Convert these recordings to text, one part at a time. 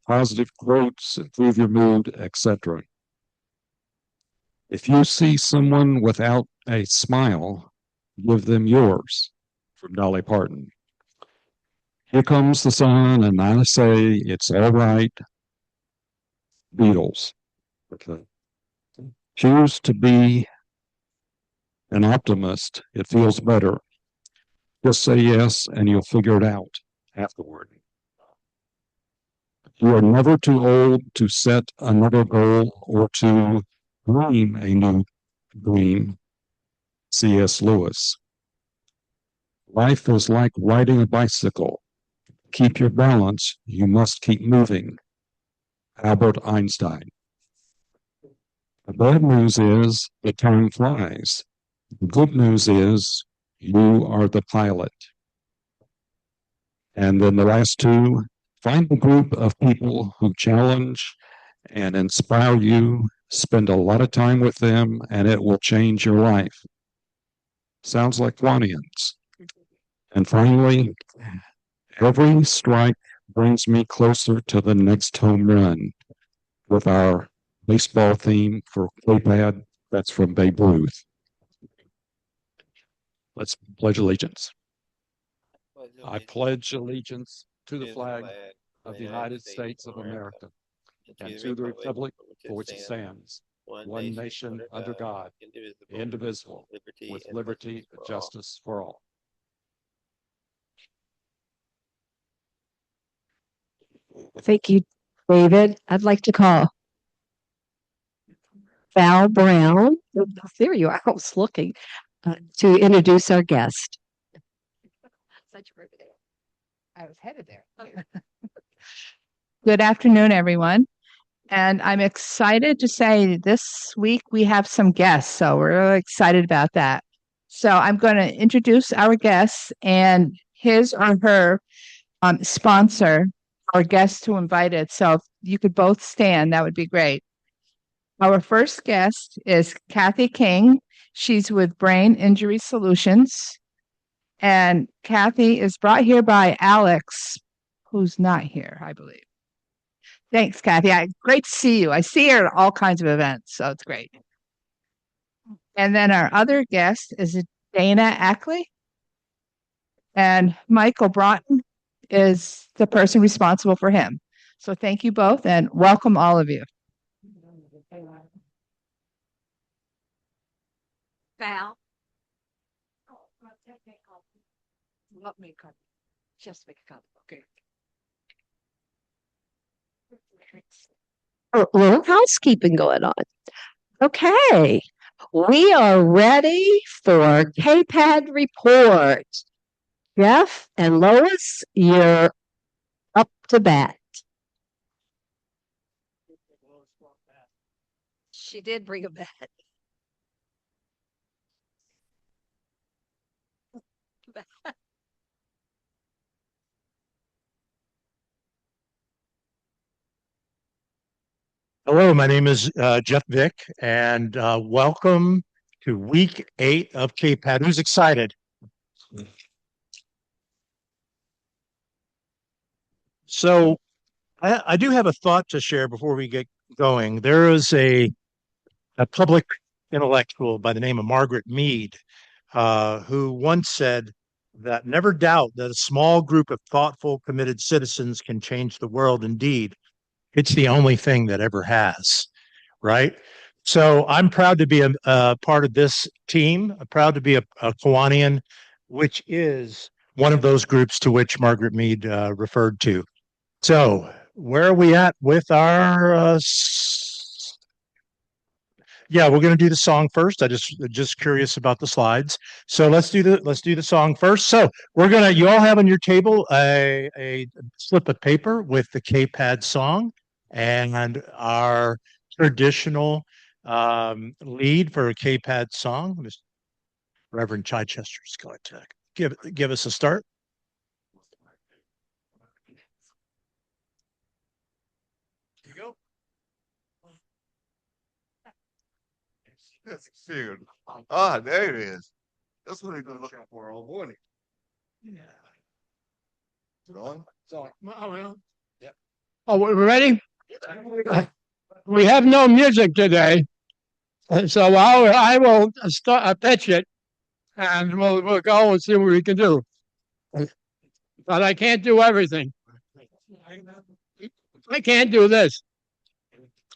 positive quotes, improve your mood, etc. If you see someone without a smile, give them yours, from Dolly Parton. Here comes the sun, and I say it's all right, Beatles. Okay. Choose to be an optimist. It feels better. Just say yes, and you'll figure it out afterward. You are never too old to set another goal or to dream a new dream. C.S. Lewis. Life is like riding a bicycle. Keep your balance. You must keep moving. Albert Einstein. The bad news is the time flies. The good news is you are the pilot. And then the last two, find a group of people who challenge and inspire you. Spend a lot of time with them, and it will change your life. Sounds like Kiwanis. And finally, every strike brings me closer to the next home run with our baseball theme for K-Pad. That's from Babe Ruth. Let's pledge allegiance. I pledge allegiance to the flag of the United States of America and to the republic for which it stands, one nation under God, indivisible, with liberty and justice for all. Thank you, David. I'd like to call Val Brown. There you are. I was looking to introduce our guest. Such a birthday. I was headed there. Good afternoon, everyone. And I'm excited to say this week we have some guests, so we're really excited about that. So I'm going to introduce our guests and his or her sponsor, our guest who invited. So if you could both stand, that would be great. Our first guest is Kathy King. She's with Brain Injury Solutions. And Kathy is brought here by Alex, who's not here, I believe. Thanks, Kathy. Great to see you. I see her at all kinds of events, so it's great. And then our other guest is Dana Ackley. And Michael Broughton is the person responsible for him. So thank you both and welcome all of you. Val. Let me copy. Just make a copy. Okay. A little housekeeping going on. Okay. We are ready for K-Pad report. Jeff and Lois, you're up to bat. She did bring a bat. Hello, my name is Jeff Vick, and welcome to week 8 of K-Pad. Who's excited? So I do have a thought to share before we get going. There is a public intellectual by the name of Margaret Mead who once said that never doubt that a small group of thoughtful, committed citizens can change the world. Indeed, it's the only thing that ever has, right? So I'm proud to be a part of this team. I'm proud to be a Kiwanian, which is one of those groups to which Margaret Mead referred to. So where are we at with our yeah, we're going to do the song first. I just curious about the slides. So let's do the song first. So you all have on your table a slip of paper with the K-Pad song and our traditional lead for a K-Pad song. Reverend Chichester is going to give us a start. Here you go. That's figured. Ah, there it is. That's what he's been looking for all morning. Yeah. Is it on? So, oh, well, yep. Oh, we're ready? We have no music today, so I will start pitch it, and we'll go and see what we can do. But I can't do everything. I can't do this.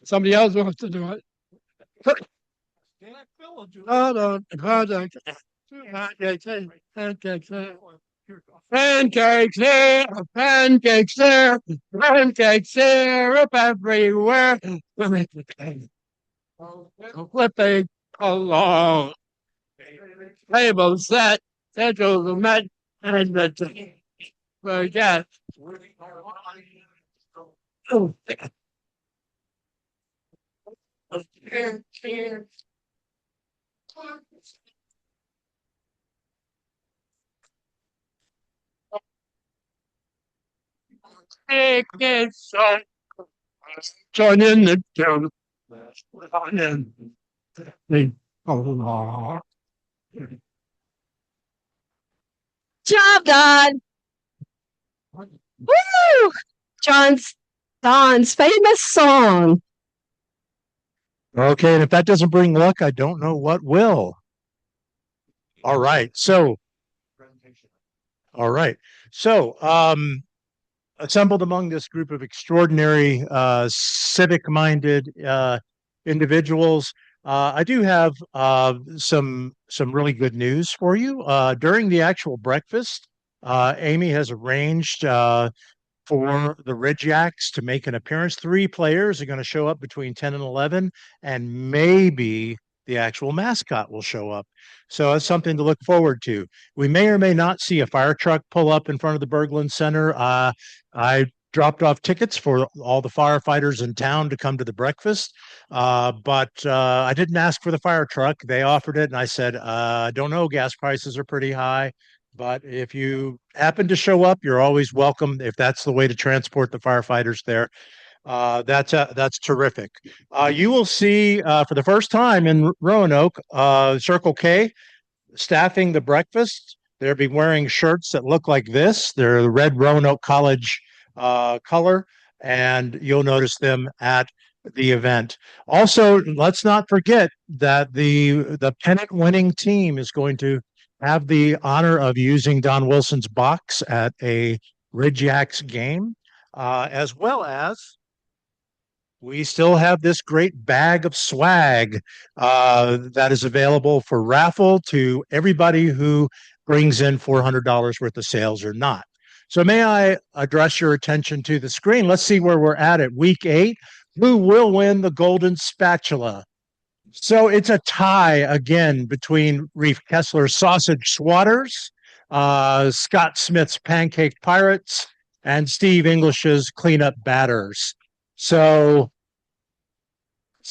Somebody else wants to do it. Pancakes here, pancakes there, pancakes syrup everywhere. Flipping along. Table set, schedule met, and the forget. Take it so. Join in the tune. Join in. Oh, Job done. Woo! Don's famous song. Okay, and if that doesn't bring luck, I don't know what will. All right. Assembled among this group of extraordinary civic-minded individuals, I do have some really good news for you. During the actual breakfast, Amy has arranged for the Red Jacks to make an appearance. 3 players are going to show up between 10 and 11, and maybe the actual mascot will show up. So that's something to look forward to. We may or may not see a fire truck pull up in front of the Berglund Center. I dropped off tickets for all the firefighters in town to come to the breakfast, but I didn't ask for the fire truck. They offered it, and I said, I don't know, gas prices are pretty high. But if you happen to show up, you're always welcome. If that's the way to transport the firefighters there, that's terrific. You will see for the first time in Roanoke, Circle K staffing the breakfast. They'll be wearing shirts that look like this. They're the red Roanoke College color, and you'll notice them at the event. Also, let's not forget that the pennant-winning team is going to have the honor of using Don Wilson's box at a Red Jacks game, as well as we still have this great bag of swag that is available for raffle to everybody who brings in $400 worth of sales or not. So may I address your attention to the screen? Let's see where we're at week 8. Who will win the golden spatula? So it's a tie again between Reef Kessler's Sausage Swatters, Scott Smith's Pancake Pirates, and Steve English's Cleanup Batters. So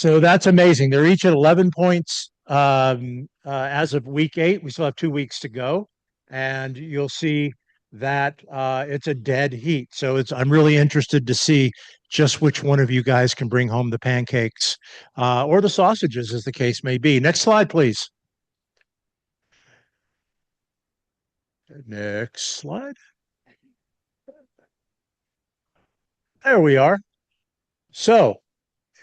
that's amazing. They're each at 11 points as of week 8. We still have 2 weeks to go, and you'll see that it's a dead heat. So I'm really interested to see just which one of you guys can bring home the pancakes or the sausages, as the case may be. Next slide, please. Next slide. There we are. So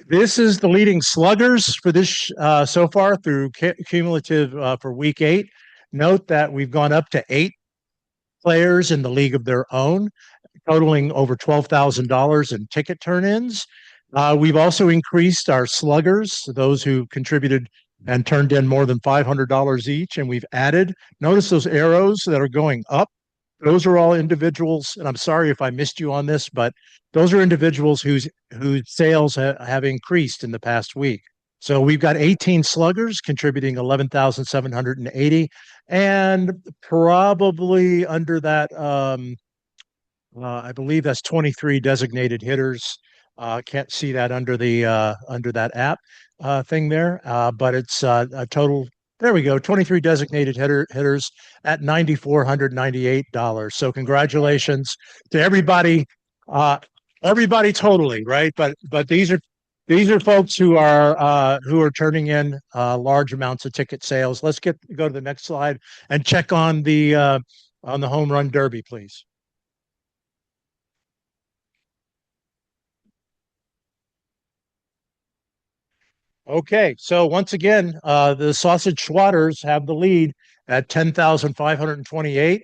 this is the leading sluggers for this so far through cumulative for week 8. Note that we've gone up to 8 players in the league of their own, totaling over $12,000 in ticket turn-ins. We've also increased our sluggers, those who contributed and turned in more than $500 each, and we've added. Notice those arrows that are going up. Those are all individuals, and I'm sorry if I missed you on this, but those are individuals whose sales have increased in the past week. So we've got 18 sluggers contributing 11,780, and probably under that, I believe that's 23 designated hitters. Can't see that under that app thing there, but it's a total. There we go, 23 designated hitters at $9,498. So congratulations to everybody, everybody totally, right? But these are folks who are turning in large amounts of ticket sales. Let's go to the next slide and check on the home run derby, please. Okay, so once again, the Sausage Schwatters have the lead at 10,528.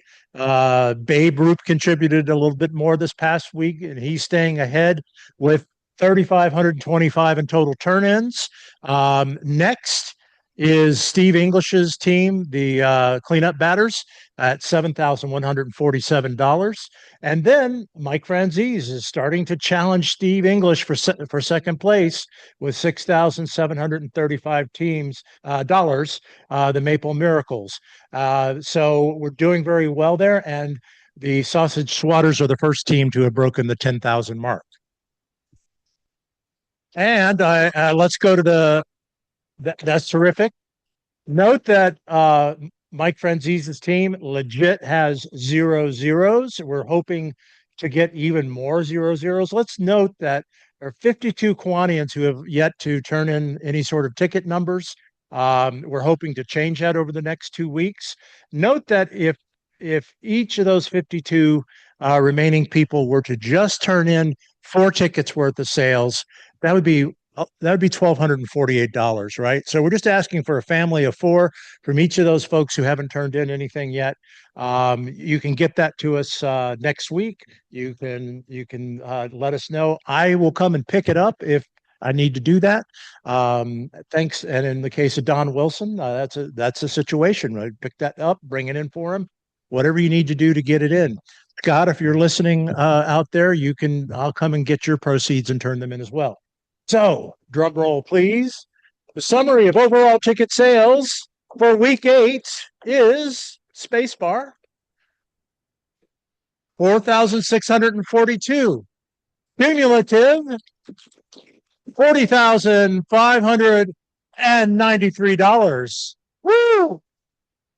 Babe Ruth contributed a little bit more this past week, and he's staying ahead with 3,525 in total turn-ins. Next is Steve English's team, the cleanup batters, at $7,147. And then Mike Franzese is starting to challenge Steve English for second place with 6,735 teams dollars, the Maple Miracles. So we're doing very well there, and the Sausage Swatters are the first team to have broken the 10,000 mark. And let's go to that's terrific. Note that Mike Franzise's team legit has 0 zeros. We're hoping to get even more 0 zeros. Let's note that there are 52 Kiwanians who have yet to turn in any sort of ticket numbers. We're hoping to change that over the next 2 weeks. Note that if each of those 52 remaining people were to just turn in 4 tickets worth of sales, that would be $1,248, right? So we're just asking for a family of 4 from each of those folks who haven't turned in anything yet. You can get that to us next week. You can let us know. I will come and pick it up if I need to do that. Thanks. And in the case of Don Wilson, that's a situation. Right? Pick that up, bring it in for him. Whatever you need to do to get it in. Scott, if you're listening out there, I'll come and get your proceeds and turn them in as well. So, drum roll, please. The summary of overall ticket sales for week 8 is spacebar 4,642. Cumulative $40,593. Woo!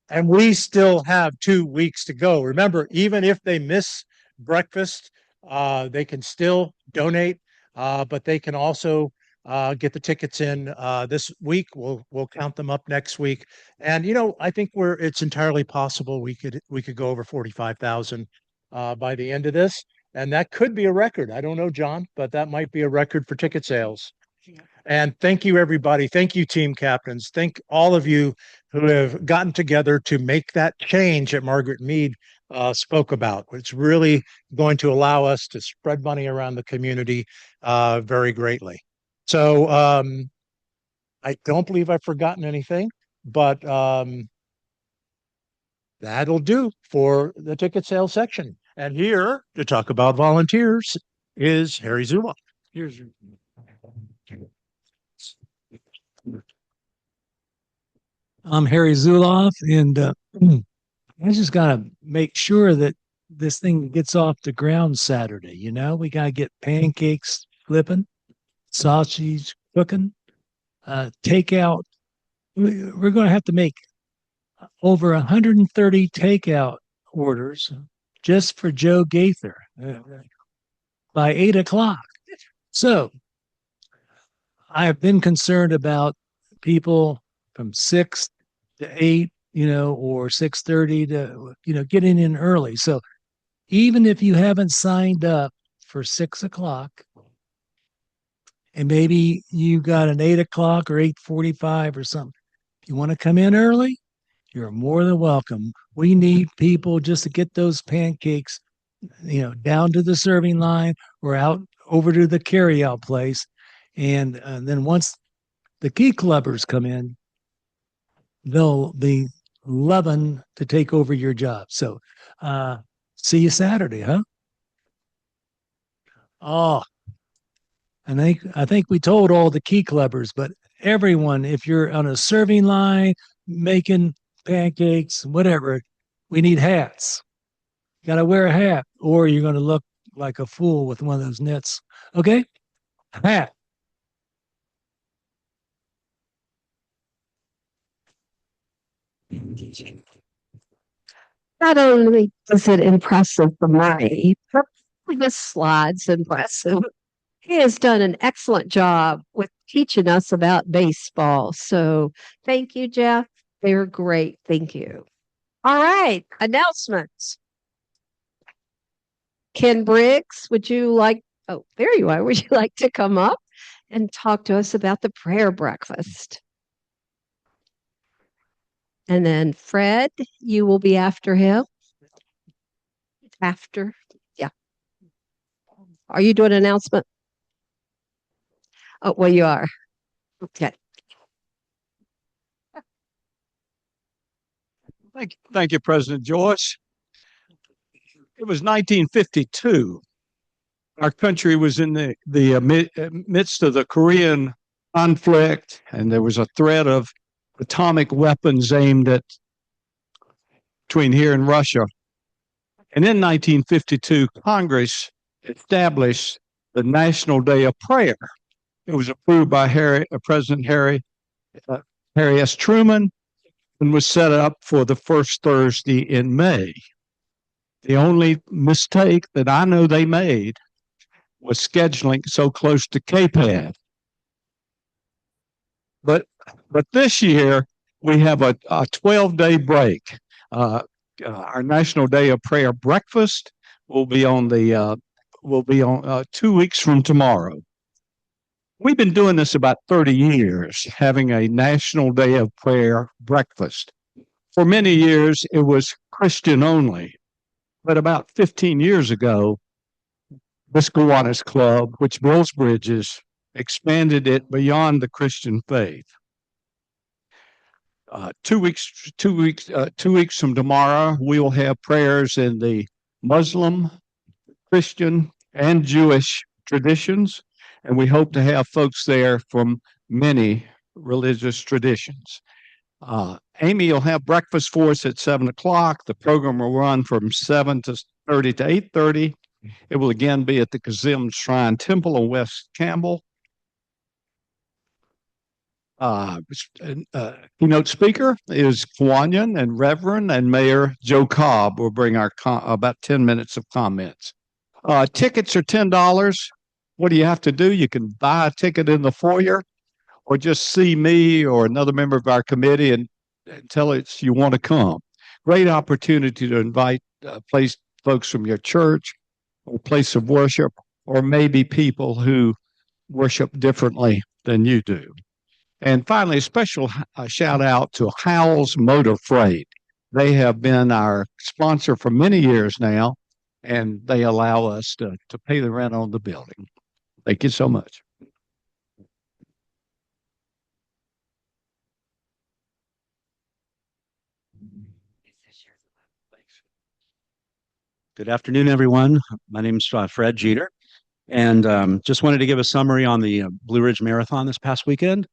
And we still have 2 weeks to go. Remember, even if they miss breakfast, they can still donate. But they can also get the tickets in this week. We'll count them up next week. And I think it's entirely possible we could go over 45,000 by the end of this, and that could be a record. I don't know, John, but that might be a record for ticket sales. And thank you, everybody. Thank you, team captains. Thank all of you who have gotten together to make that change that Margaret Mead spoke about. It's really going to allow us to spread money around the community very greatly. So I don't believe I've forgotten anything, but that'll do for the ticket sales section. And here to talk about volunteers is Harry Zuma. Here's I'm Harry Zuloff, and I just got to make sure that this thing gets off the ground Saturday. We got to get pancakes flipping, sausage cooking, takeout. We're going to have to make over 130 takeout orders just for Joe Gaither by 8 o'clock. So I've been concerned about people from 6 to 8, or 6:30 to, getting in early. So even if you haven't signed up for 6 o'clock, and maybe you got an 8 o'clock or 8:45 or something, if you want to come in early, you're more than welcome. We need people just to get those pancakes, down to the serving line or out over to the carryout place. And then once the key clubbers come in, they'll be loving to take over your job. So see you Saturday, huh? Oh, and I think we told all the key clubbers, but everyone, if you're on a serving line, making pancakes, whatever, we need hats. Got to wear a hat or you're going to look like a fool with one of those nets. Okay? Hat. Not only is it impressive for me, but this slide's impressive. He has done an excellent job with teaching us about baseball. So thank you, Jeff. They're great. Thank you. All right. Announcements. Ken Briggs, oh, there you are. Would you like to come up and talk to us about the prayer breakfast. And then Fred, you will be after him. After, yeah. Are you doing an announcement? Oh, well, you are. Okay. Thank you, President Joyce. It was 1952. Our country was in the midst of the Korean conflict, and there was a threat of atomic weapons aimed at between here and Russia. And in 1952, Congress established the National Day of Prayer. It was approved by President Harry S. Truman and was set up for the first Thursday in May. The only mistake that I know they made was scheduling so close to KPAD. But this year we have a 12-day break. Our National Day of Prayer breakfast will be on 2 weeks from tomorrow. We've been doing this about 30 years, having a National Day of Prayer breakfast. For many years, it was Christian only. But about 15 years ago, this Kiwanis Club, which builds bridges, expanded it beyond the Christian faith. 2 weeks from tomorrow, we will have prayers in the Muslim, Christian, and Jewish traditions, and we hope to have folks there from many religious traditions. Amy will have breakfast for us at 7 o'clock. The program will run from 7:30 to 8:30. It will again be at the Kazim Shrine Temple in West Campbell. Keynote speaker is Kiwanian and Reverend and Mayor Joe Cobb will bring our about 10 minutes of comments. Tickets are $10. What do you have to do? You can buy a ticket in the foyer or just see me or another member of our committee and tell us you want to come. Great opportunity to invite folks from your church or place of worship, or maybe people who worship differently than you do. And finally, a special shout out to Howell's Motor Freight. They have been our sponsor for many years now, and they allow us to pay the rent on the building. Thank you so much. Good afternoon, everyone. My name is Fred Jeter, and just wanted to give a summary on the Blue Ridge Marathon this past weekend.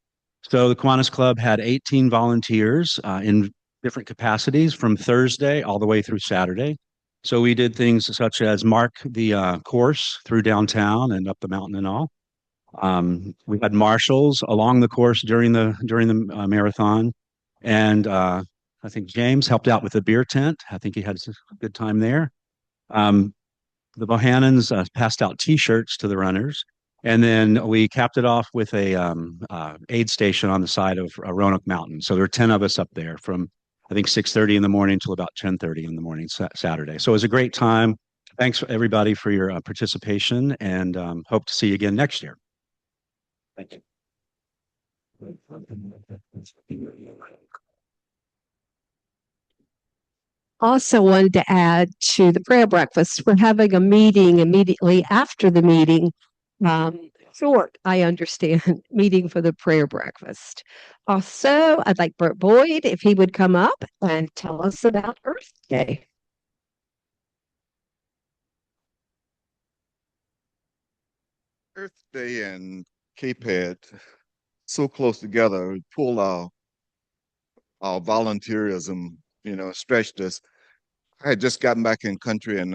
So the Kiwanis Club had 18 volunteers in different capacities from Thursday all the way through Saturday. So we did things such as mark the course through downtown and up the mountain and all. We had marshals along the course during the marathon, and I think James helped out with the beer tent. I think he had a good time there. The Bohannons passed out T-shirts to the runners, and then we capped it off with a aid station on the side of Roanoke Mountain. So there were 10 of us up there from I think 6:30 in the morning till about 10:30 in the morning Saturday. So it was a great time. Thanks everybody for your participation, and hope to see you again next year. Thank you. Also wanted to add to the prayer breakfast, we're having a meeting immediately after the meeting. Short, I understand, meeting for the prayer breakfast. Also, I'd like Bert Boyd, if he would come up and tell us about Earth Day. Earth Day and KPAD so close together, we pulled our volunteerism, stretched us. I had just gotten back in country and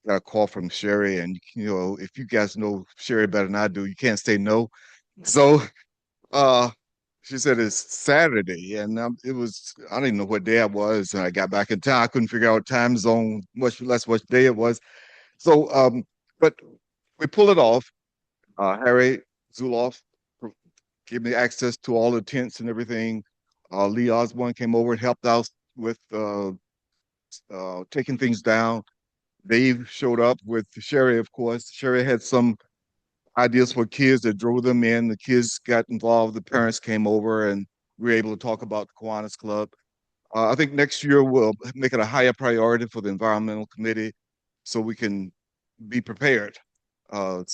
got a call from Sherry, and if you guys know Sherry better than I do, you can't say no. So she said it's Saturday, and I didn't even know what day it was. And I got back in town, I couldn't figure out time zone, much less what day it was. So but we pulled it off. Harry Zuloff gave me access to all the tents and everything. Lee Osborne came over and helped out with taking things down. Dave showed up with Sherry, of course. Sherry had some ideas for kids that drove them in. The kids got involved, the parents came over, and we were able to talk about the Kiwanis Club. I think next year we'll make it a higher priority for the environmental committee so we can be prepared. And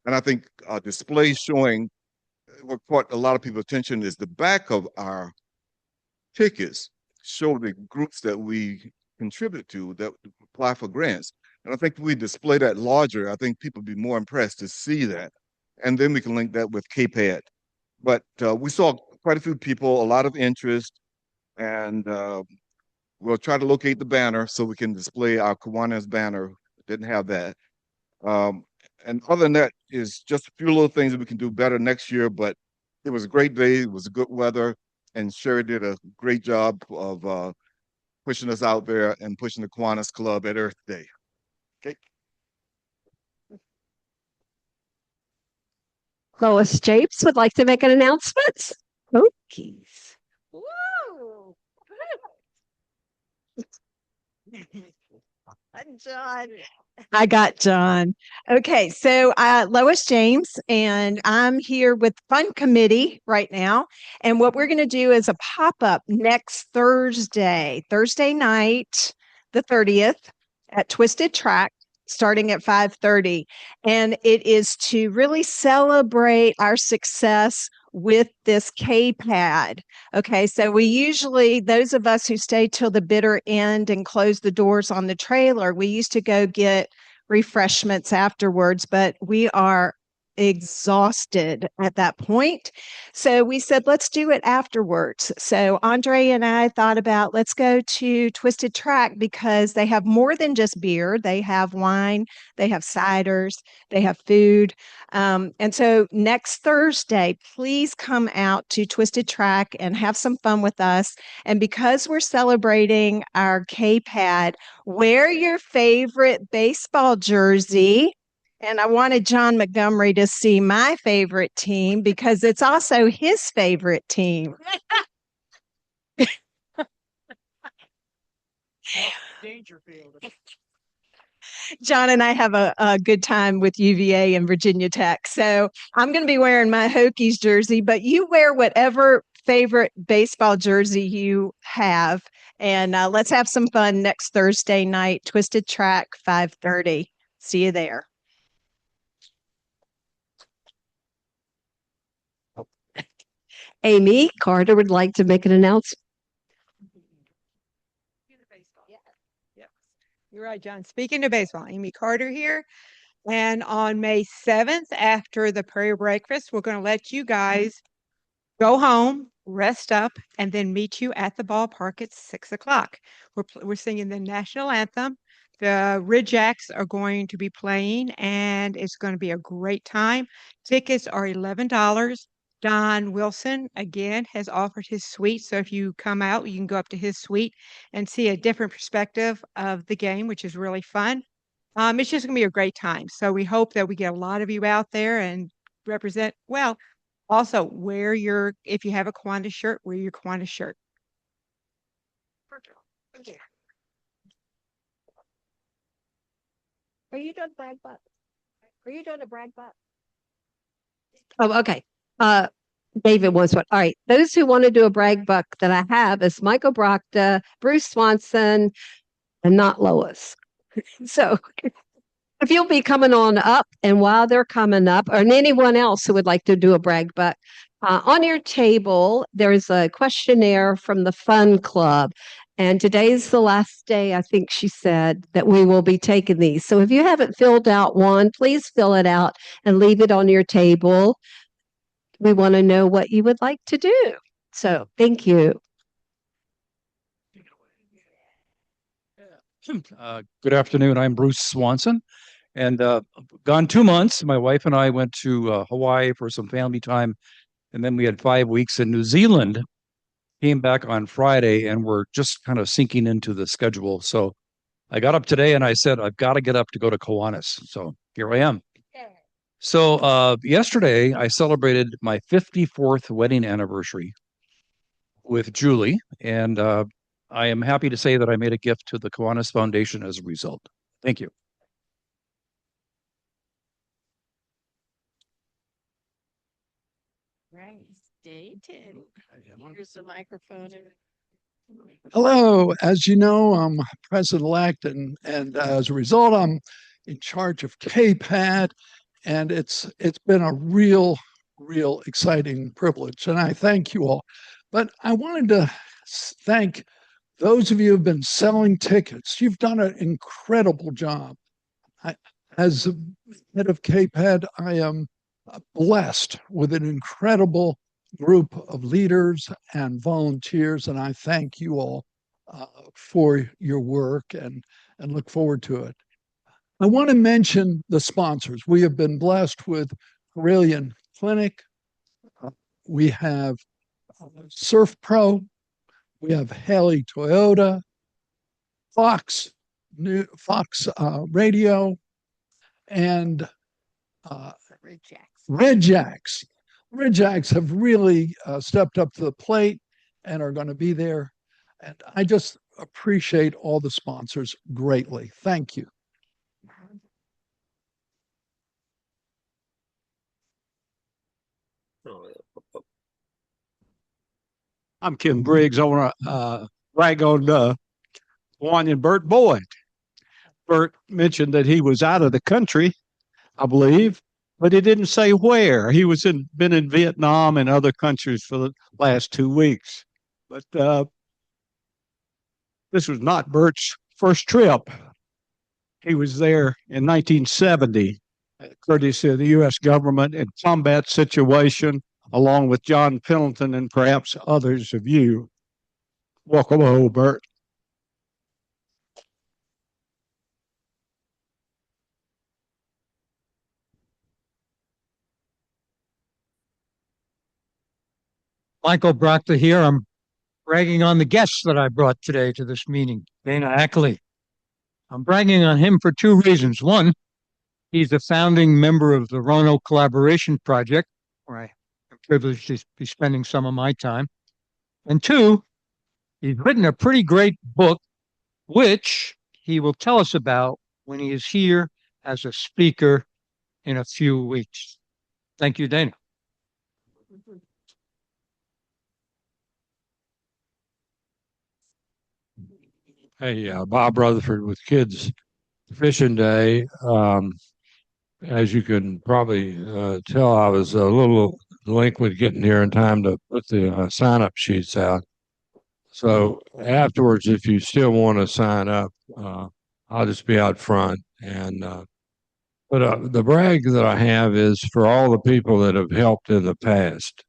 I think displays showing what caught a lot of people's attention is the back of our tickets show the groups that we contribute to that apply for grants. And I think if we display that larger, I think people would be more impressed to see that. And then we can link that with KPAD. But we saw quite a few people, a lot of interest, and we'll try to locate the banner so we can display our Kiwanis banner. Didn't have that. Um, and other than that is just a few little things that we can do better next year, but it was a great day. It was good weather, and Sherry did a great job of pushing us out there and pushing the Kiwanis Club at Earth Day. Okay. Lois Japes would like to make an announcement. Cookies. Whoa. John. I got John. Okay, so Lois James, and I'm here with Fun Committee right now. And what we're going to do is a pop up next Thursday night, the 30th, at Twisted Track, starting at 5:30. And it is to really celebrate our success with this KPAD. Okay, so we usually, those of us who stay till the bitter end and close the doors on the trailer, we used to go get refreshments afterwards, but we are exhausted at that point. So we said, let's do it afterwards. So Andre and I thought about, let's go to Twisted Track because they have more than just beer. They have wine, they have ciders, they have food. And so next Thursday, please come out to Twisted Track and have some fun with us. And because we're celebrating our KPAD, wear your favorite baseball jersey. And I wanted John Montgomery to see my favorite team because it's also his favorite team. Dangerfield. John and I have a good time with UVA and Virginia Tech. So I'm going to be wearing my Hokies jersey, but you wear whatever favorite baseball jersey you have. And let's have some fun next Thursday night, Twisted Track, 5:30. See you there. Amy Carter would like to make an announcement. You're right, John. Speaking of baseball, Amy Carter here. And on May 7th, after the prayer breakfast, we're going to let you guys go home, rest up, and then meet you at the ballpark at 6 o'clock. We're singing the national anthem. The Ridgeacks are going to be playing, and it's going to be a great time. Tickets are $11. Don Wilson, again, has offered his suite. So if you come out, you can go up to his suite and see a different perspective of the game, which is really fun. It's just going to be a great time. So we hope that we get a lot of you out there and represent. Well, also if you have a Kiwanis shirt, wear your Kiwanis shirt. Are you doing a brag butt? Are you doing a brag butt? Oh, okay. David wants one. All right. Those who want to do a brag buck that I have is Michael Brockta, Bruce Swanson, and not Lois. So if you'll be coming on up, and while they're coming up, or anyone else who would like to do a brag buck, on your table, there's a questionnaire from the Fun Club. And today's the last day, I think she said, that we will be taking these. So if you haven't filled out one, please fill it out and leave it on your table. We want to know what you would like to do. So thank you. Good afternoon. I'm Bruce Swanson, and gone 2 months. My wife and I went to Hawaii for some family time, and then we had 5 weeks in New Zealand. Came back on Friday, and we're just kind of sinking into the schedule. So I got up today, and I said, I've got to get up to go to Kiwanis. So here I am. So yesterday, I celebrated my 54th wedding anniversary with Julie, and I am happy to say that I made a gift to the Kiwanis Foundation as a result. Thank you. Right. Stay tuned. Here's the microphone. Hello, as you know, I'm president-elect, and as a result, I'm in charge of KPAD, and it's been a real exciting privilege, and I thank you all. But I wanted to thank those of you who've been selling tickets. You've done an incredible job. As head of KPAD, I am blessed with an incredible group of leaders and volunteers, and I thank you all for your work and look forward to it. I want to mention the sponsors. We have been blessed with Brilliant Clinic. We have Surf Pro. We have Haley Toyota, Fox Radio, and Red Jacks. Red Jacks have really stepped up to the plate and are going to be there. And I just appreciate all the sponsors greatly. Thank you. I'm Kim Briggs. I want to brag on Juan and Bert Boyd. Bert mentioned that he was out of the country, I believe, but he didn't say where. He was been in Vietnam and other countries for the last 2 weeks. But this was not Bert's first trip. He was there in 1970, courtesy of the U.S. government in combat situation, along with John Pendleton and perhaps others of you. Welcome home, Bert. Michael Proctor here. I'm bragging on the guests that I brought today to this meeting, Dana Ackley. I'm bragging on him for two reasons. One, he's a founding member of the Roanoke Collaboration Project, where I am privileged to be spending some of my time. And two, he's written a pretty great book, which he will tell us about when he is here as a speaker in a few weeks. Thank you, Dana. Hey, Bob Rutherford with Kids Fishing Day. As you can probably tell, I was a little delinquent getting here in time to put the sign-up sheets out. So afterwards, if you still want to sign up, I'll just be out front. But the brag that I have is for all the people that have helped in the past.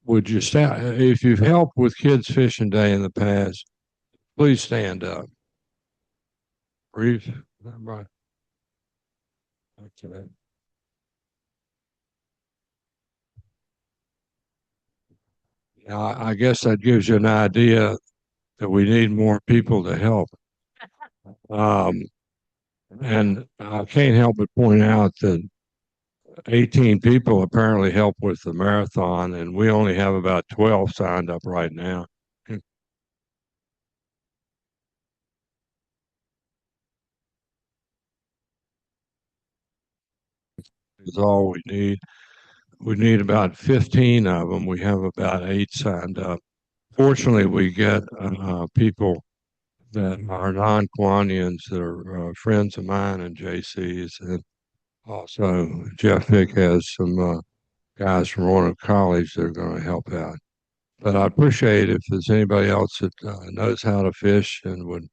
Would you stand if you've helped with Kids Fishing Day in the past? Please stand up. Reeves, right. Okay. Now, I guess that gives you an idea that we need more people to help. And I can't help but point out that 18 people apparently helped with the marathon, and we only have about 12 signed up right now. Is all we need. We need about 15 of them. We have about 8 signed up. Fortunately, we get people that are non-Kiwanians that are friends of mine and JC's, and also Jeff Vick has some guys from Roanoke College that are going to help out. But I appreciate if there's anybody else that knows how to fish and would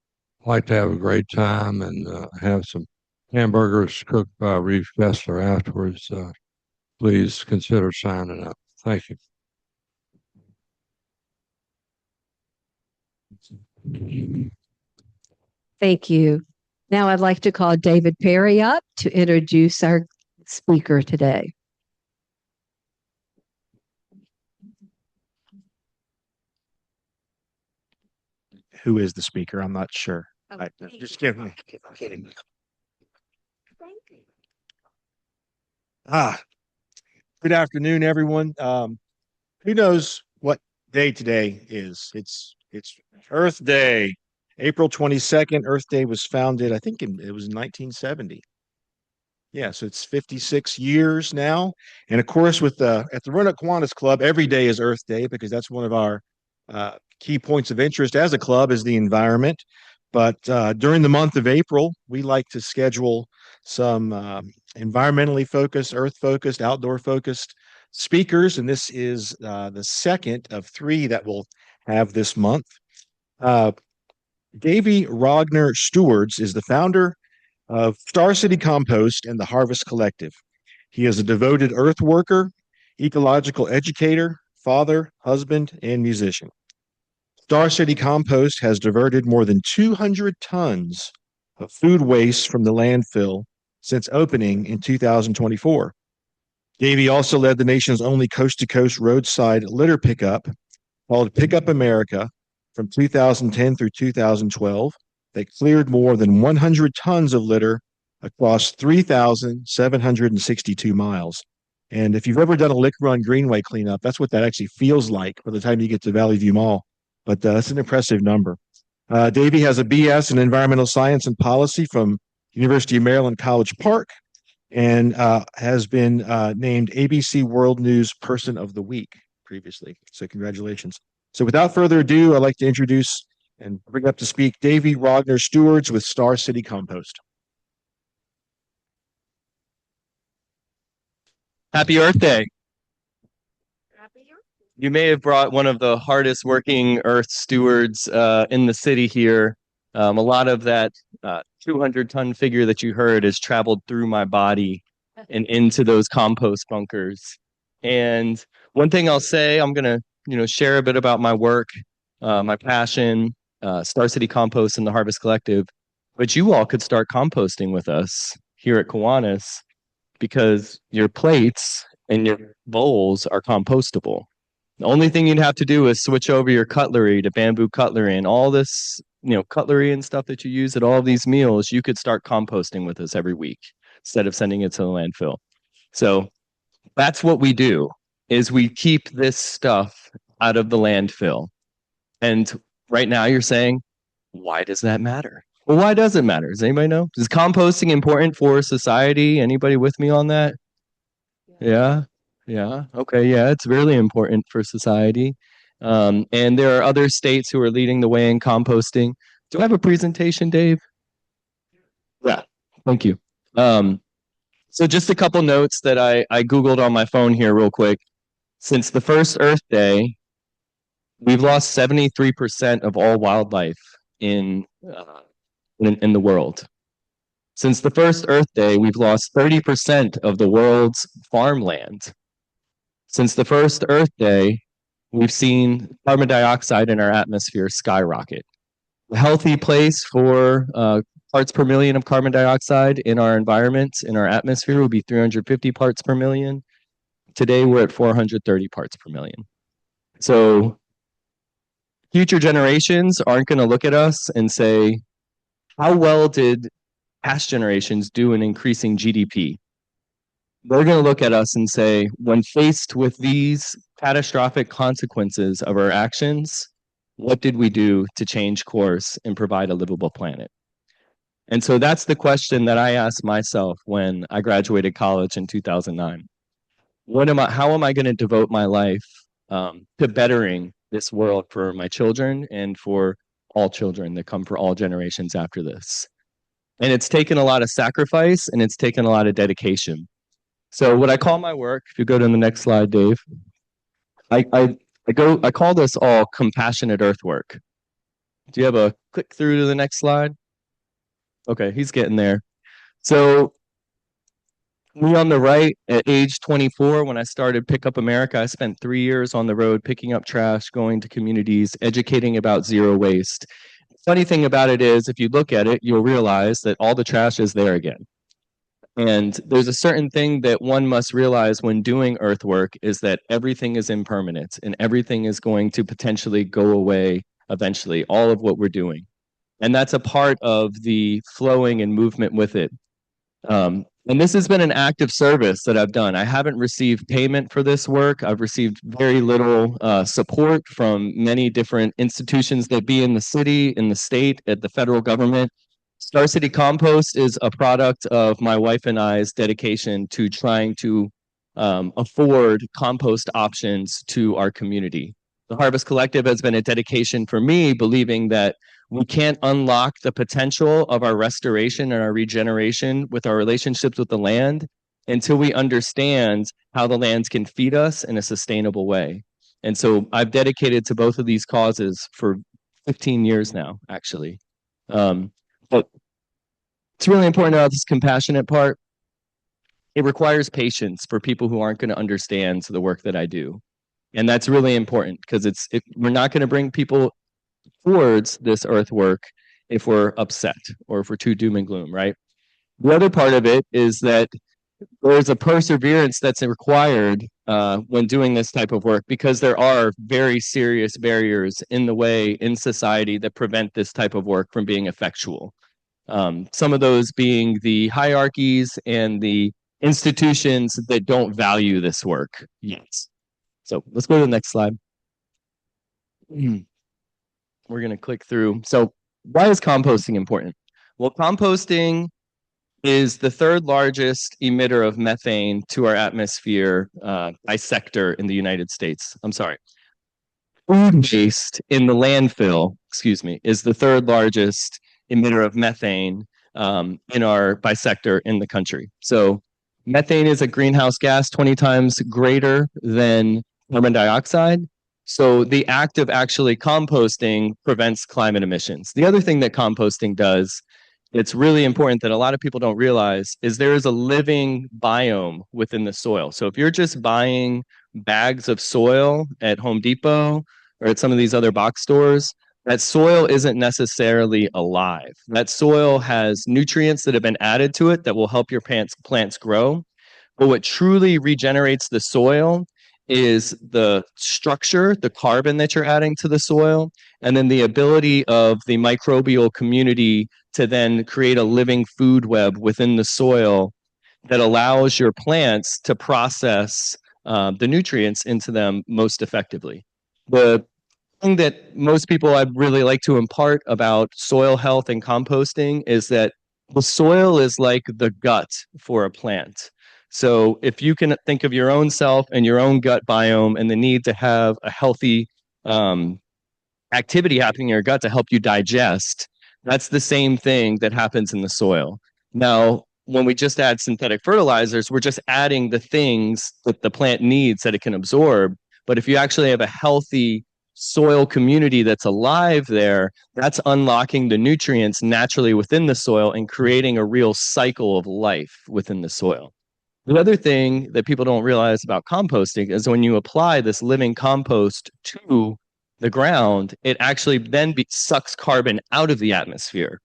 like to have a great time and have some hamburgers cooked by Reeve Kessler afterwards, please consider signing up. Thank you. Thank you. Now I'd like to call David Perry up to introduce our speaker today. Who is the speaker? I'm not sure. Just give me. I'm kidding. Good afternoon, everyone. Who knows what day today is? It's Earth Day, April 22nd. Earth Day was founded, I think it was in 1970. Yeah, so it's 56 years now. And of course, with at the Roanoke Kiwanis Club, every day is Earth Day because that's one of our key points of interest as a club is the environment. But during the month of April, we like to schedule some environmentally focused, earth focused, outdoor focused speakers. And this is the second of three that we'll have this month. Davey Rogner Stewards is the founder of Star City Compost and the Harvest Collective. He is a devoted earth worker, ecological educator, father, husband, and musician. Star City Compost has diverted more than 200 tons of food waste from the landfill since opening in 2024. Davey also led the nation's only coast-to-coast roadside litter pickup called Pickup America from 2010 through 2012 that cleared more than 100 tons of litter across 3,762 miles. And if you've ever done a Lick Run Greenway cleanup, that's what that actually feels like by the time you get to Valley View Mall. But that's an impressive number. Davey has a BS in environmental science and policy from University of Maryland College Park and has been named ABC World News Person of the Week previously. So congratulations. So without further ado, I'd like to introduce and bring up to speak Davey Rogner Stewards with Star City Compost. Happy Earth Day. You may have brought one of the hardest working Earth stewards in the city here. A lot of that 200-ton figure that you heard has traveled through my body and into those compost bunkers. And one thing I'll say, I'm going to share a bit about my work, my passion, Star City Compost and the Harvest Collective. But you all could start composting with us here at Kiwanis because your plates and your bowls are compostable. The only thing you'd have to do is switch over your cutlery to bamboo cutlery, and all this, cutlery and stuff that you use at all of these meals, you could start composting with us every week instead of sending it to the landfill. So that's what we do, is we keep this stuff out of the landfill. And right now you're saying, why does that matter? Well, why does it matter? Does anybody know? Is composting important for society? Anybody with me on that? Yeah. Yeah. Okay. Yeah, it's really important for society. And there are other states who are leading the way in composting. Do I have a presentation, Dave? Yeah. Thank you. So just a couple notes that I Googled on my phone here real quick. Since the first Earth Day, we've lost 73% of all wildlife in the world. Since the first Earth Day, we've lost 30% of the world's farmland. Since the first Earth Day, we've seen carbon dioxide in our atmosphere skyrocket. A healthy place for parts per million of carbon dioxide in our environment, in our atmosphere, would be 350 parts per million. Today, we're at 430 parts per million. So future generations aren't going to look at us and say, how well did past generations do in increasing GDP? They're going to look at us and say, when faced with these catastrophic consequences of our actions, what did we do to change course and provide a livable planet? And so that's the question that I asked myself when I graduated college in 2009. How am I going to devote my life to bettering this world for my children and for all children that come for all generations after this? And it's taken a lot of sacrifice and it's taken a lot of dedication. So what I call my work, if you go to the next slide, Dave, I call this all compassionate earthwork. Do you have a click through to the next slide? Okay, he's getting there. So me on the right, at age 24, when I started Pickup America, I spent 3 years on the road picking up trash, going to communities, educating about zero waste. Funny thing about it is, if you look at it, you'll realize that all the trash is there again. And there's a certain thing that one must realize when doing earthwork is that everything is impermanent and everything is going to potentially go away eventually, all of what we're doing. And that's a part of the flowing and movement with it. And this has been an active service that I've done. I haven't received payment for this work. I've received very little support from many different institutions that be in the city, in the state, at the federal government. Star City Compost is a product of my wife and I's dedication to trying to afford compost options to our community. The Harvest Collective has been a dedication for me, believing that we can't unlock the potential of our restoration and our regeneration with our relationships with the land until we understand how the lands can feed us in a sustainable way. And so I've dedicated to both of these causes for 15 years now, actually. But it's really important about this compassionate part. It requires patience for people who aren't going to understand the work that I do. And that's really important because we're not going to bring people towards this earth work if we're upset or if we're too doom and gloom, right? The other part of it is that there's a perseverance that's required when doing this type of work because there are very serious barriers in the way in society that prevent this type of work from being effectual. Some of those being the hierarchies and the institutions that don't value this work yet. So let's go to the next slide. We're going to click through. So why is composting important? Well, composting is the third largest emitter of methane to our atmosphere by sector in the United States. I'm sorry. Food waste in the landfill, is the third largest emitter of methane in our by sector in the country. So methane is a greenhouse gas 20 times greater than carbon dioxide. So the act of actually composting prevents climate emissions. The other thing that composting does, it's really important that a lot of people don't realize, is there is a living biome within the soil. So if you're just buying bags of soil at Home Depot or at some of these other box stores, that soil isn't necessarily alive. That soil has nutrients that have been added to it that will help your plants grow. But what truly regenerates the soil is the structure, the carbon that you're adding to the soil, and then the ability of the microbial community to then create a living food web within the soil that allows your plants to process the nutrients into them most effectively. The thing that most people I'd really like to impart about soil health and composting is that the soil is like the gut for a plant. So if you can think of your own self and your own gut biome and the need to have a healthy activity happening in your gut to help you digest, that's the same thing that happens in the soil. Now, when we just add synthetic fertilizers, we're just adding the things that the plant needs that it can absorb. But if you actually have a healthy soil community that's alive there, that's unlocking the nutrients naturally within the soil and creating a real cycle of life within the soil. The other thing that people don't realize about composting is when you apply this living compost to the ground, it actually then sucks carbon out of the atmosphere.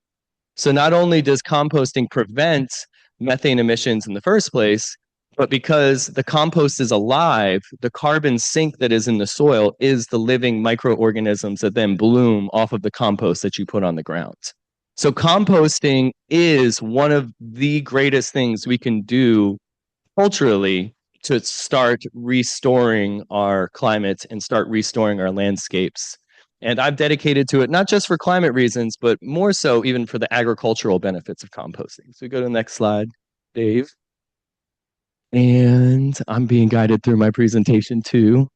So not only does composting prevent methane emissions in the first place, but because the compost is alive, the carbon sink that is in the soil is the living microorganisms that then bloom off of the compost that you put on the ground. So composting is one of the greatest things we can do culturally to start restoring our climate and start restoring our landscapes. And I've dedicated to it, not just for climate reasons, but more so even for the agricultural benefits of composting. So we go to the next slide, Dave. And I'm being guided through my presentation too.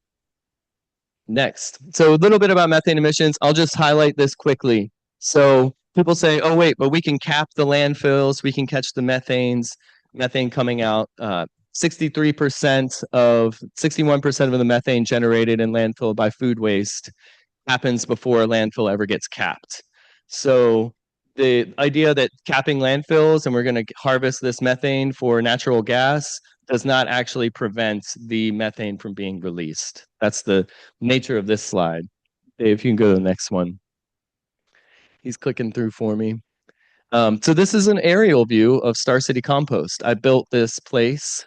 Next. So a little bit about methane emissions. I'll just highlight this quickly. So people say, oh, wait, but we can cap the landfills. We can catch the methane coming out. 61% of the methane generated in landfill by food waste happens before a landfill ever gets capped. So the idea that capping landfills and we're going to harvest this methane for natural gas does not actually prevent the methane from being released. That's the nature of this slide. Dave, if you can go to the next one. He's clicking through for me. So this is an aerial view of Star City Compost. I built this place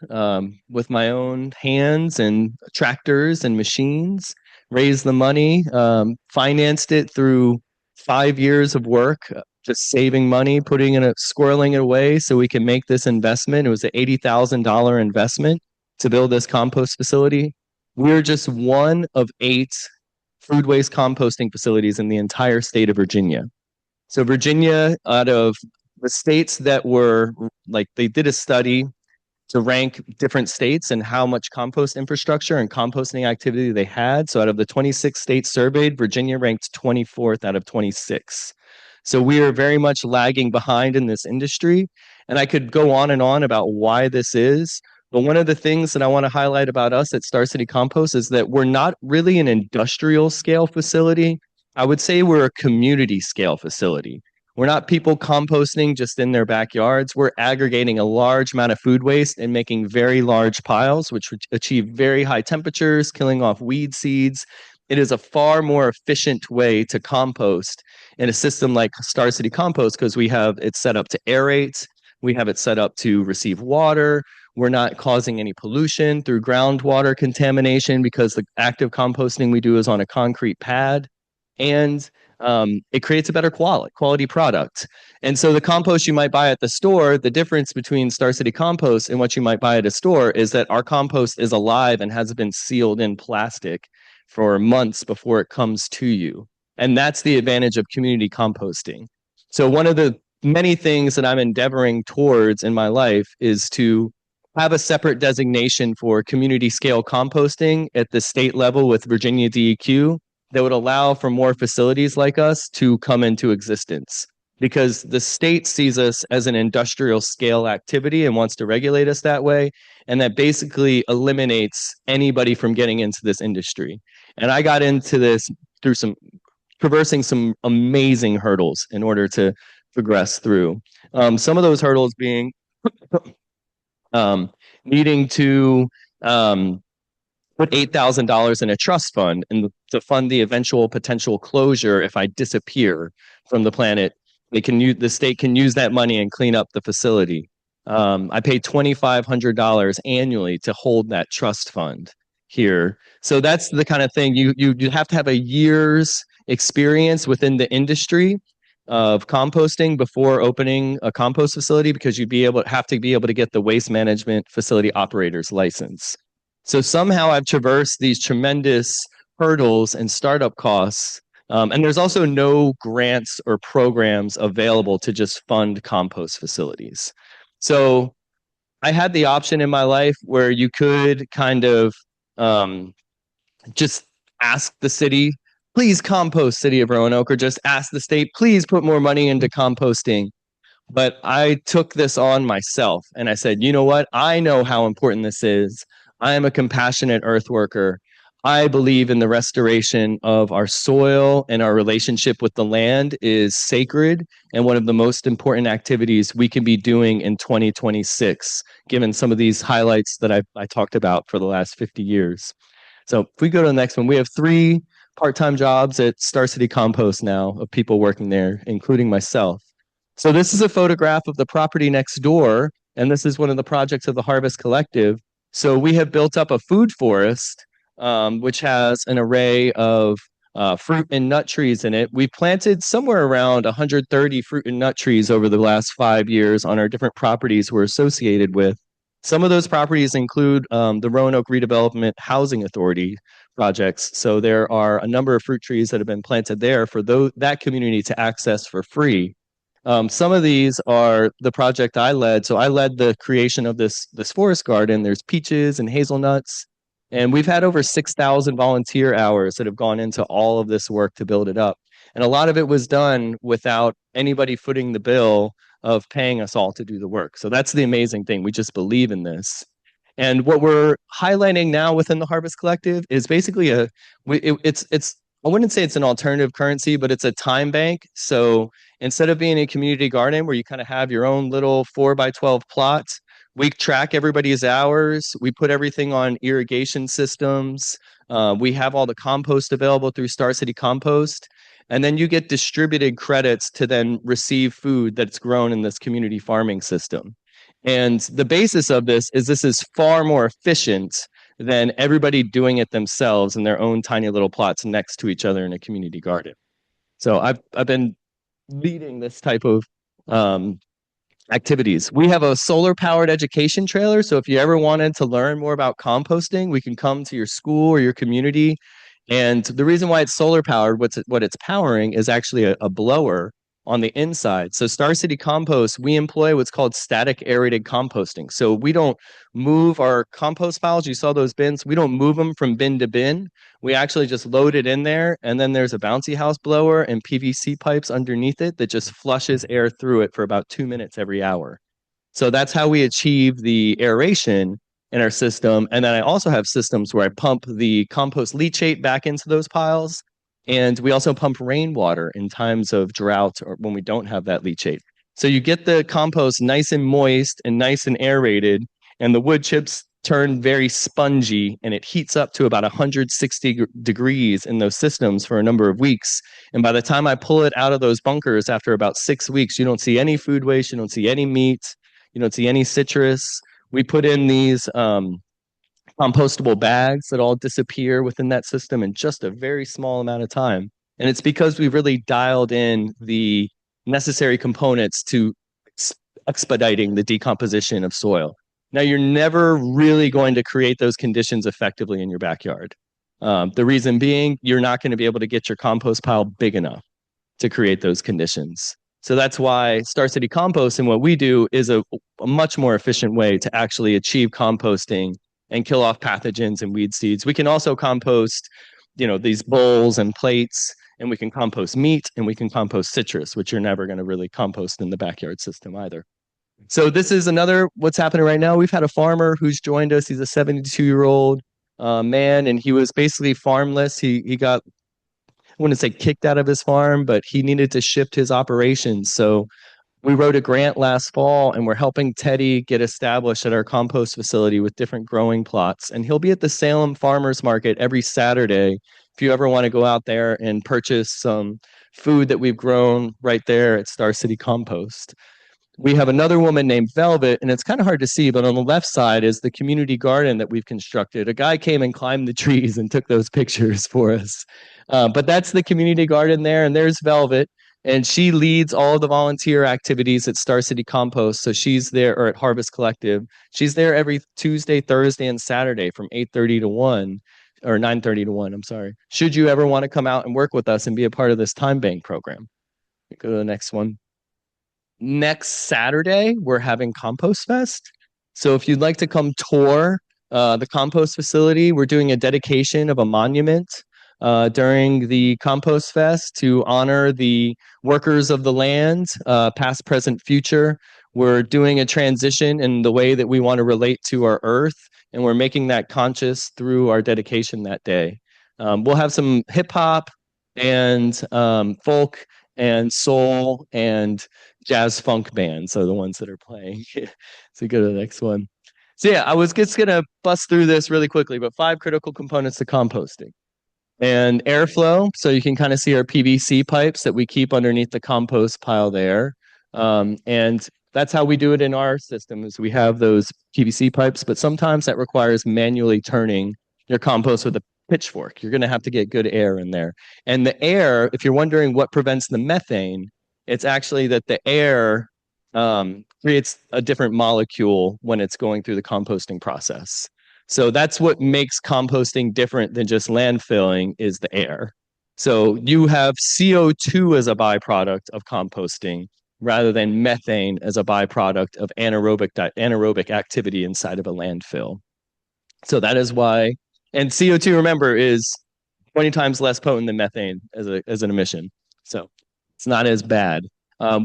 with my own hands and tractors and machines, raised the money, financed it through 5 years of work, just saving money, squirreling it away so we can make this investment. It was an $80,000 investment to build this compost facility. We're just one of 8 food waste composting facilities in the entire state of Virginia. So Virginia, out of the states that were like, they did a study to rank different states and how much compost infrastructure and composting activity they had. So out of the 26 states surveyed, Virginia ranked 24th out of 26. So we are very much lagging behind in this industry. And I could go on and on about why this is. But one of the things that I want to highlight about us at Star City Compost is that we're not really an industrial scale facility. I would say we're a community scale facility. We're not people composting just in their backyards. We're aggregating a large amount of food waste and making very large piles, which achieve very high temperatures, killing off weed seeds. It is a far more efficient way to compost in a system like Star City Compost because we have it set up to aerate. We have it set up to receive water. We're not causing any pollution through groundwater contamination because the active composting we do is on a concrete pad. And it creates a better quality product. And so the compost you might buy at the store, the difference between Star City Compost and what you might buy at a store is that our compost is alive and has been sealed in plastic for months before it comes to you. And that's the advantage of community composting. So one of the many things that I'm endeavoring towards in my life is to have a separate designation for community scale composting at the state level with Virginia DEQ that would allow for more facilities like us to come into existence, because the state sees us as an industrial scale activity and wants to regulate us that way. And that basically eliminates anybody from getting into this industry. And I got into this through traversing some amazing hurdles in order to progress through. Some of those hurdles being needing to put $8,000 in a trust fund and to fund the eventual potential closure if I disappear from the planet. The state can use that money and clean up the facility. I pay $2,500 annually to hold that trust fund here. So that's the kind of thing you have to have a year's experience within the industry of composting before opening a compost facility, because you'd have to be able to get the waste management facility operator's license. So somehow I've traversed these tremendous hurdles and startup costs. And there's also no grants or programs available to just fund compost facilities. So I had the option in my life where you could kind of just ask the city, please compost, City of Roanoke, or just ask the state, please put more money into composting. But I took this on myself and I said, you know what? I know how important this is. I am a compassionate earth worker. I believe in the restoration of our soil, and our relationship with the land is sacred and one of the most important activities we can be doing in 2026, given some of these highlights that I talked about for the last 50 years. So if we go to the next one, we have 3 part-time jobs at Star City Compost now of people working there, including myself. So this is a photograph of the property next door, and this is one of the projects of the Harvest Collective. So we have built up a food forest, which has an array of fruit and nut trees in it. We planted somewhere around 130 fruit and nut trees over the last 5 years on our different properties we're associated with. Some of those properties include the Roanoke Redevelopment Housing Authority projects. So there are a number of fruit trees that have been planted there for that community to access for free. Some of these are the project I led. So I led the creation of this forest garden. There's peaches and hazelnuts. And we've had over 6,000 volunteer hours that have gone into all of this work to build it up. And a lot of it was done without anybody footing the bill of paying us all to do the work. So that's the amazing thing. We just believe in this. And what we're highlighting now within the Harvest Collective is basically I wouldn't say it's an alternative currency, but it's a time bank. So instead of being a community garden where you kind of have your own little 4x12 plots, we track everybody's hours. We put everything on irrigation systems. We have all the compost available through Star City Compost. And then you get distributed credits to then receive food that's grown in this community farming system. And the basis of this is far more efficient than everybody doing it themselves in their own tiny little plots next to each other in a community garden. So I've been leading this type of activities. We have a solar powered education trailer. So if you ever wanted to learn more about composting, we can come to your school or your community. And the reason why it's solar powered, what it's powering is actually a blower on the inside. So Star City Compost, we employ what's called static aerated composting. So we don't move our compost piles. You saw those bins. We don't move them from bin to bin. We actually just load it in there, and then there's a bouncy house blower and PVC pipes underneath it that just flushes air through it for about 2 minutes every hour. So that's how we achieve the aeration in our system. And then I also have systems where I pump the compost leachate back into those piles. And we also pump rainwater in times of drought or when we don't have that leachate. So you get the compost nice and moist and nice and aerated, and the wood chips turn very spongy, and it heats up to about 160 degrees in those systems for a number of weeks. And by the time I pull it out of those bunkers after about 6 weeks, you don't see any food waste, you don't see any meat, you don't see any citrus. We put in these compostable bags that all disappear within that system in just a very small amount of time. And it's because we've really dialed in the necessary components to expediting the decomposition of soil. Now, you're never really going to create those conditions effectively in your backyard. The reason being, you're not going to be able to get your compost pile big enough to create those conditions. So that's why Star City Compost and what we do is a much more efficient way to actually achieve composting and kill off pathogens and weed seeds. We can also compost, these bowls and plates, and we can compost meat, and we can compost citrus, which you're never going to really compost in the backyard system either. So this is another what's happening right now. We've had a farmer who's joined us. He's a 72-year-old man, and he was basically farmless. He got, I wouldn't say kicked out of his farm, but he needed to shift his operations. So we wrote a grant last fall, and we're helping Teddy get established at our compost facility with different growing plots. And he'll be at the Salem Farmers Market every Saturday if you ever want to go out there and purchase some food that we've grown right there at Star City Compost. We have another woman named Velvet, and it's kind of hard to see, but on the left side is the community garden that we've constructed. A guy came and climbed the trees and took those pictures for us. But that's the community garden there, and there's Velvet. And she leads all of the volunteer activities at Star City Compost. So she's there, or at Harvest Collective. She's there every Tuesday, Thursday, and Saturday from 8:30 to 1, or 9:30 to 1, I'm sorry. Should you ever want to come out and work with us and be a part of this time bank program. Go to the next one. Next Saturday, we're having Compost Fest. So if you'd like to come tour the compost facility, we're doing a dedication of a monument during the Compost Fest to honor the workers of the land, past, present, future. We're doing a transition in the way that we want to relate to our earth, and we're making that conscious through our dedication that day. We'll have some hip hop and folk and soul and jazz funk bands are the ones that are playing. So go to the next one. So yeah, I was just going to bust through this really quickly, but 5 critical components to composting. And airflow, so you can kind of see our PVC pipes that we keep underneath the compost pile there. And that's how we do it in our system is we have those PVC pipes, but sometimes that requires manually turning your compost with a pitchfork. You're going to have to get good air in there. And the air, if you're wondering what prevents the methane, it's actually that the air creates a different molecule when it's going through the composting process. So that's what makes composting different than just landfilling is the air. So you have CO2 as a byproduct of composting rather than methane as a byproduct of anaerobic activity inside of a landfill. So that is why, and CO2, remember, is 20 times less potent than methane as an emission. So it's not as bad.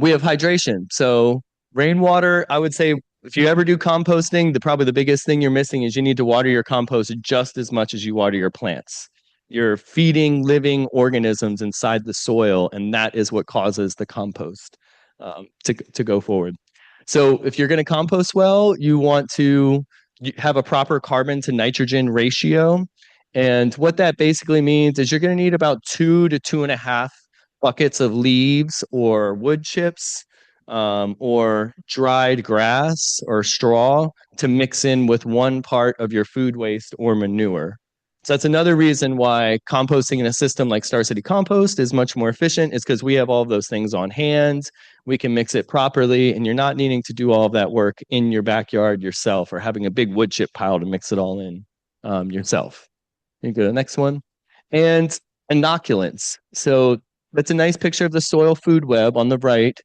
We have hydration. So rainwater, I would say, if you ever do composting, probably the biggest thing you're missing is you need to water your compost just as much as you water your plants. You're feeding living organisms inside the soil, and that is what causes the compost to go forward. So if you're going to compost well, you want to have a proper carbon to nitrogen ratio. And what that basically means is you're going to need about 2 to 2.5 buckets of leaves or wood chips or dried grass or straw to mix in with 1 part of your food waste or manure. So that's another reason why composting in a system like Star City Compost is much more efficient, is because we have all of those things on hand. We can mix it properly, and you're not needing to do all of that work in your backyard yourself or having a big wood chip pile to mix it all in yourself. You go to the next one. And inoculants. So That's a nice picture of the soil food web on the right.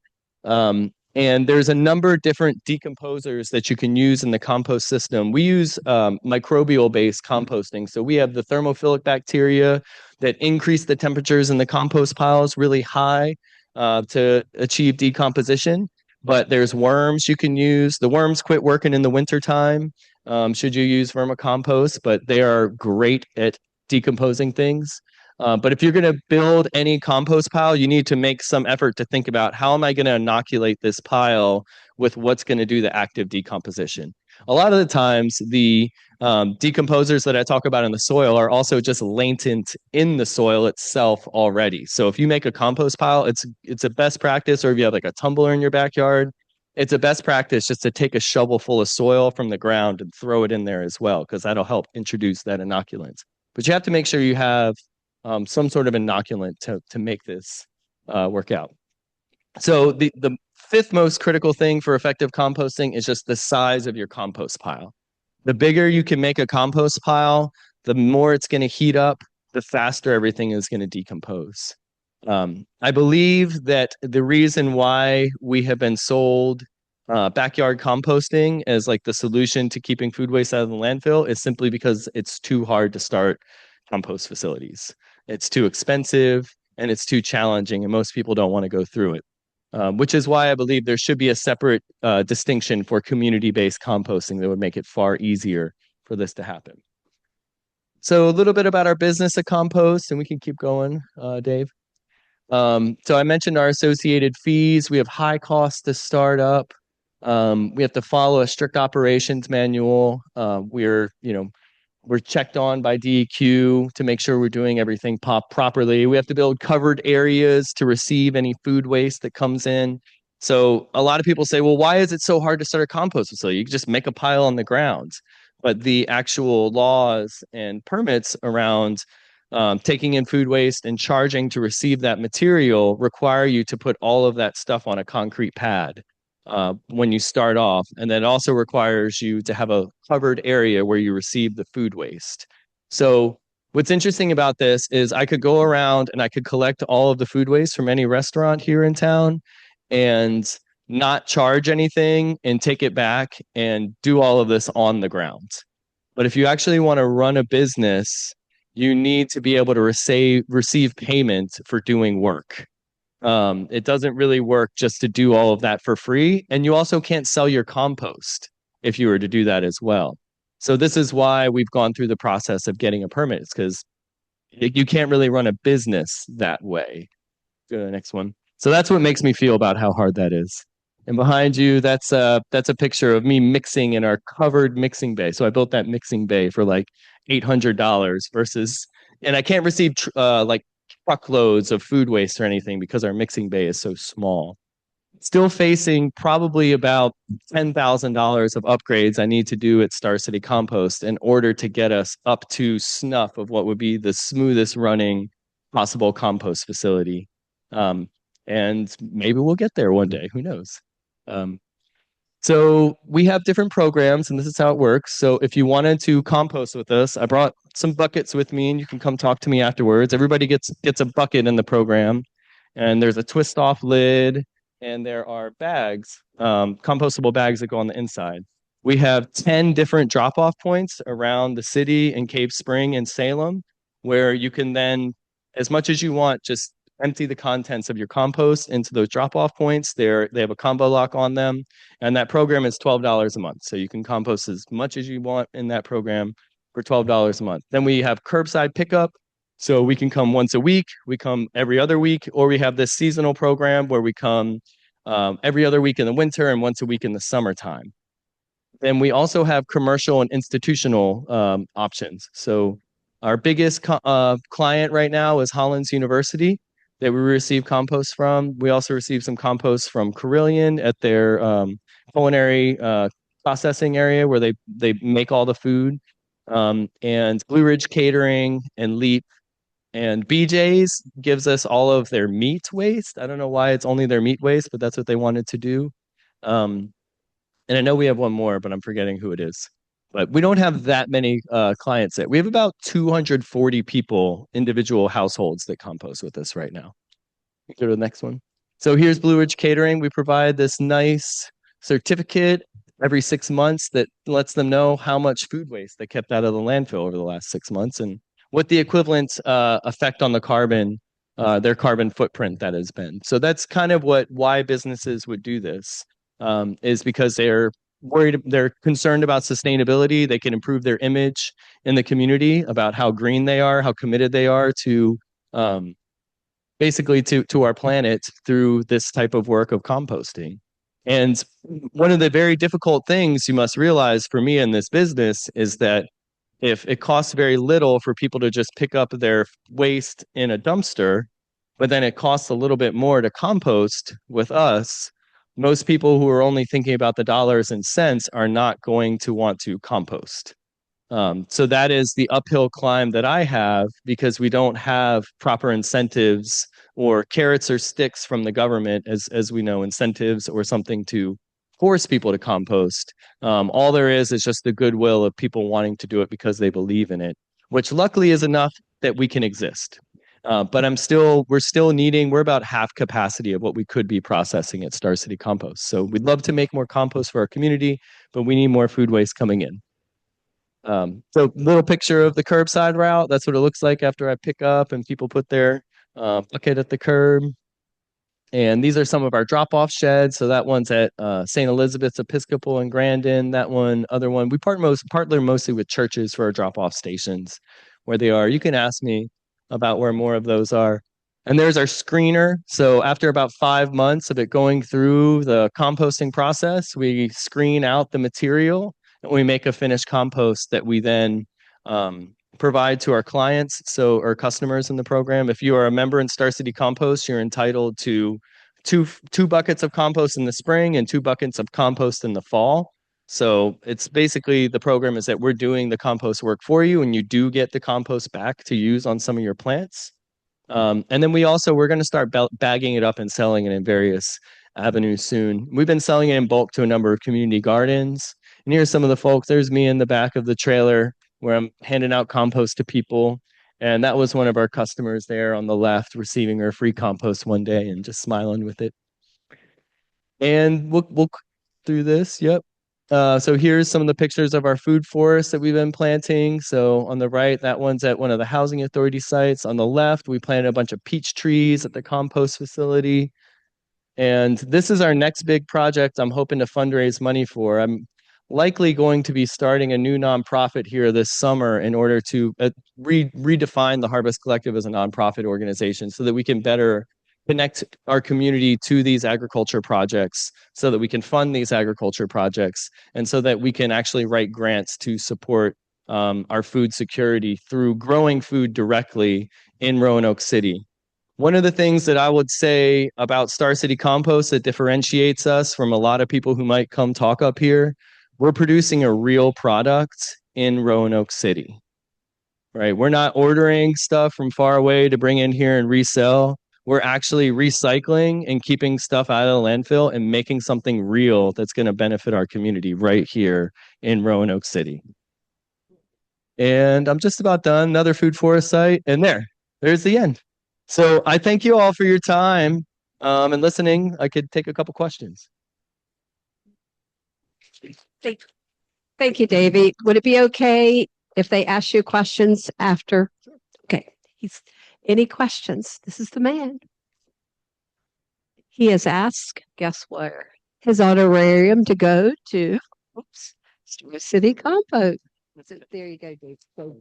And there's a number of different decomposers that you can use in the compost system. We use microbial-based composting. So we have the thermophilic bacteria that increase the temperatures in the compost piles really high to achieve decomposition. But there's worms you can use. The worms quit working in the wintertime, should you use vermicompost, but they are great at decomposing things. But if you're going to build any compost pile, you need to make some effort to think about how am I going to inoculate this pile with what's going to do the active decomposition. A lot of the times, the decomposers that I talk about in the soil are also just latent in the soil itself already. So if you make a compost pile, it's a best practice, or if you have like a tumbler in your backyard, it's a best practice just to take a shovel full of soil from the ground and throw it in there as well, because that'll help introduce that inoculant. But you have to make sure you have some sort of inoculant to make this work out. So the fifth most critical thing for effective composting is just the size of your compost pile. The bigger you can make a compost pile, the more it's going to heat up, the faster everything is going to decompose. I believe that the reason why we have been sold backyard composting as like the solution to keeping food waste out of the landfill is simply because it's too hard to start compost facilities. It's too expensive and it's too challenging, and most people don't want to go through it, which is why I believe there should be a separate distinction for community-based composting that would make it far easier for this to happen. So a little bit about our business at Compost, and we can keep going, Dave. So I mentioned our associated fees. We have high costs to start up. We have to follow a strict operations manual. We're checked on by DEQ to make sure we're doing everything properly. We have to build covered areas to receive any food waste that comes in. So a lot of people say, well, why is it so hard to start a compost facility? You can just make a pile on the ground. But the actual laws and permits around taking in food waste and charging to receive that material require you to put all of that stuff on a concrete pad when you start off. And then it also requires you to have a covered area where you receive the food waste. So what's interesting about this is I could go around and I could collect all of the food waste from any restaurant here in town and not charge anything and take it back and do all of this on the ground. But if you actually want to run a business, you need to be able to receive payment for doing work. It doesn't really work just to do all of that for free. And you also can't sell your compost if you were to do that as well. So this is why we've gone through the process of getting a permit. It's because you can't really run a business that way. Go to the next one. So that's what makes me feel about how hard that is. And behind you, that's a picture of me mixing in our covered mixing bay. So I built that mixing bay for like $800 versus, and I can't receive like truckloads of food waste or anything because our mixing bay is so small. Still facing probably about $10,000 of upgrades I need to do at Star City Compost in order to get us up to snuff of what would be the smoothest running possible compost facility. And maybe we'll get there one day, who knows? So we have different programs, and this is how it works. So if you wanted to compost with us, I brought some buckets with me, and you can come talk to me afterwards. Everybody gets a bucket in the program, and there's a twist-off lid, and there are bags, compostable bags that go on the inside. We have 10 different drop-off points around the city in Cave Spring and Salem, where you can then, as much as you want, just empty the contents of your compost into those drop-off points. They have a combo lock on them, and that program is $12 a month. So you can compost as much as you want in that program for $12 a month. Then we have curbside pickup. So we can come once a week, we come every other week, or we have this seasonal program where we come every other week in the winter and once a week in the summertime. Then we also have commercial and institutional options. So our biggest client right now is Hollins University that we receive compost from. We also receive some compost from Carillion at their culinary processing area where they make all the food. And Blue Ridge Catering and Leap and BJ's gives us all of their meat waste. I don't know why it's only their meat waste, but that's what they wanted to do. And I know we have one more, but I'm forgetting who it is. But we don't have that many clients yet. We have about 240 people, individual households that compost with us right now. Go to the next one. So here's Blue Ridge Catering. We provide this nice certificate every 6 months that lets them know how much food waste they kept out of the landfill over the last 6 months and what the equivalent effect on the carbon, their carbon footprint that has been. So that's kind of why businesses would do this, is because they're worried, they're concerned about sustainability. They can improve their image in the community about how green they are, how committed they are to basically to our planet through this type of work of composting. And one of the very difficult things you must realize for me in this business is that if it costs very little for people to just pick up their waste in a dumpster, but then it costs a little bit more to compost with us, most people who are only thinking about the dollars and cents are not going to want to compost. So that is the uphill climb that I have because we don't have proper incentives or carrots or sticks from the government, as we know, incentives or something to force people to compost. All there is just the goodwill of people wanting to do it because they believe in it, which luckily is enough that we can exist. But we're about half capacity of what we could be processing at Star City Compost. So we'd love to make more compost for our community, but we need more food waste coming in. So little picture of the curbside route. That's what it looks like after I pick up and people put their bucket at the curb. And these are some of our drop-off sheds. So that one's at St. Elizabeth's Episcopal in Grandin. That other one, we partner mostly with churches for our drop-off stations where they are. You can ask me about where more of those are. And there's our screener. So after about 5 months of it going through the composting process, we screen out the material and we make a finished compost that we then provide to our clients, so our customers in the program. If you are a member in Star City Compost, you're entitled to two buckets of compost in the spring and 2 buckets of compost in the fall. So it's basically the program is that we're doing the compost work for you, and you do get the compost back to use on some of your plants. And then we're going to start bagging it up and selling it in various avenues soon. We've been selling it in bulk to a number of community gardens. And here's some of the folks. There's me in the back of the trailer where I'm handing out compost to people. And that was one of our customers there on the left receiving her free compost one day and just smiling with it. And we'll through this. Yep. So here's some of the pictures of our food forest that we've been planting. So on the right, that one's at one of the housing authority sites. On the left, we planted a bunch of peach trees at the compost facility. And this is our next big project I'm hoping to fundraise money for. I'm likely going to be starting a new nonprofit here this summer in order to redefine the Harvest Collective as a nonprofit organization so that we can better connect our community to these agriculture projects, so that we can fund these agriculture projects, and so that we can actually write grants to support our food security through growing food directly in Roanoke City. One of the things that I would say about Star City Compost that differentiates us from a lot of people who might come talk up here, we're producing a real product in Roanoke City, right? We're not ordering stuff from far away to bring in here and resell. We're actually recycling and keeping stuff out of the landfill and making something real that's going to benefit our community right here in Roanoke City. And I'm just about done. Another food forest site. And there's the end. So I thank you all for your time and listening. I could take a couple questions. Thank you, Davey. Would it be okay if they ask you questions after? Okay. Any questions? This is the man. He has asked, guess where? His honorarium to go to, Star City Compost. So there you go, Dave. Thank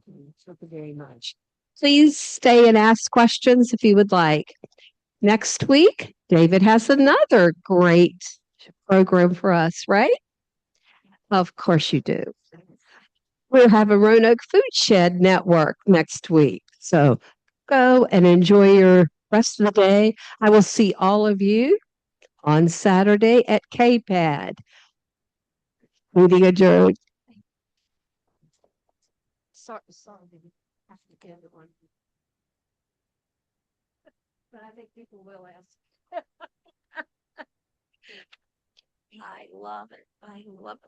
you very much. Please stay and ask questions if you would like. Next week, David has another great program for us, right? Of course you do. We'll have a Roanoke Food Shed Network next week. So go and enjoy your rest of the day. I will see all of you on Saturday at KPAD. Meeting adjourned. Sorry, have to get one. But I think people will ask. I love it. I love it.